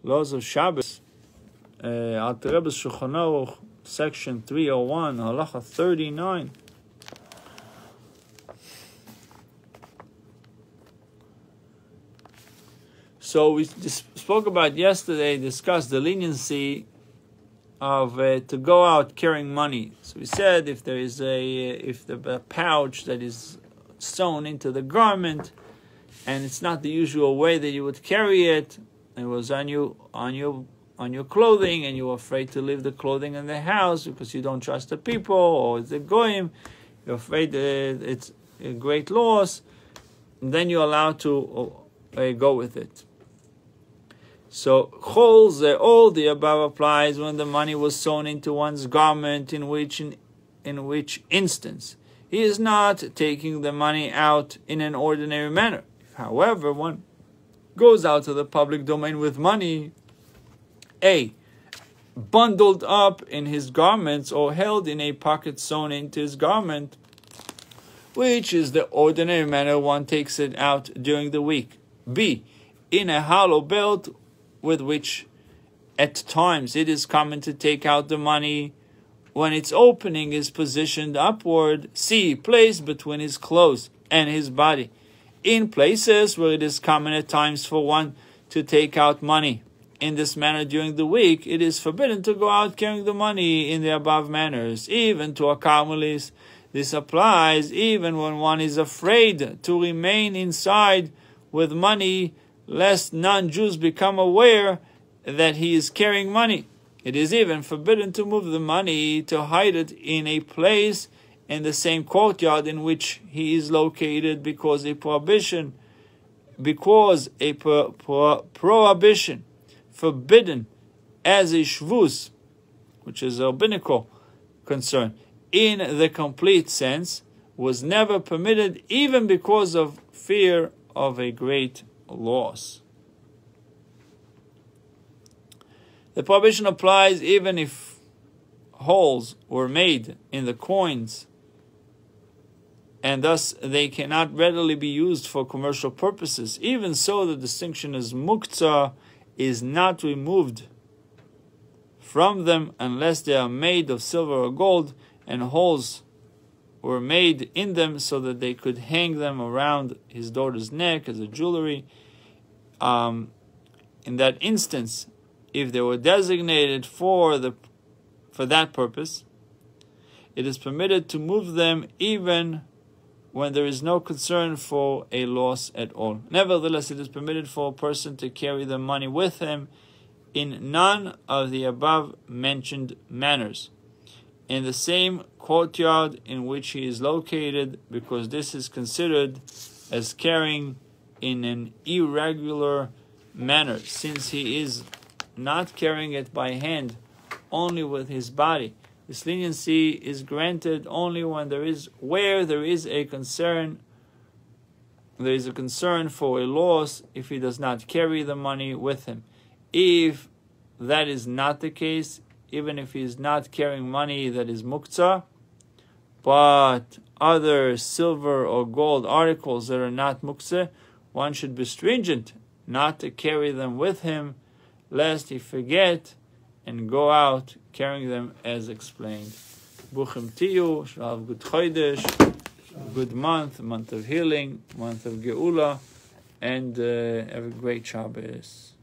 Laws of Shabbos, Alter Rebbe's Shulchan Aruch, section 301, halacha 39. So we spoke about yesterday, discussed the leniency of to go out carrying money. So we said if there is a pouch that is sewn into the garment, and it's not the usual way that you would carry it, it was on your clothing, and you were afraid to leave the clothing in the house because you don't trust the people, or it's a goyim, you're afraid that it's a great loss, and then you're allowed to go with it. So, chols, all the above applies when the money was sewn into one's garment, in which instance he is not taking the money out in an ordinary manner. If, however, one goes out to the public domain with money, bundled up in his garments or held in a pocket sewn into his garment, which is the ordinary manner one takes it out during the week. B, in a hollow belt, with which at times it is common to take out the money when its opening is positioned upward. C, placed between his clothes and his body, in places where it is common at times for one to take out money. In this manner during the week, it is forbidden to go out carrying the money in the above manners, even to a Carmelis. This applies even when one is afraid to remain inside with money, lest non-Jews become aware that he is carrying money. It is even forbidden to move the money to hide it in a place in the same courtyard in which he is located, because a prohibition forbidden as a shvus, which is a rabbinical concern, in the complete sense, was never permitted, even because of fear of a great loss. The prohibition applies even if holes were made in the coins, and thus they cannot readily be used for commercial purposes. Even so, the distinction as muktzah is not removed from them unless they are made of silver or gold, and holes were made in them so that they could hang them around his daughter's neck as a jewelry. In that instance, if they were designated for that purpose, it is permitted to move them even when there is no concern for a loss at all. Nevertheless, it is permitted for a person to carry the money with him in none of the above mentioned manners, in the same courtyard in which he is located, because this is considered as carrying in an irregular manner, since he is not carrying it by hand, only with his body. This leniency is granted only when there is a concern for a loss, if he does not carry the money with him. If that is not the case, even if he is not carrying money that is muktzah, but other silver or gold articles that are not muktzah, one should be stringent not to carry them with him, lest he forget and go out carrying them as explained. Buchim Tiyu, shall have good chodesh, good month of healing, month of Geula, and have a great Shabbos.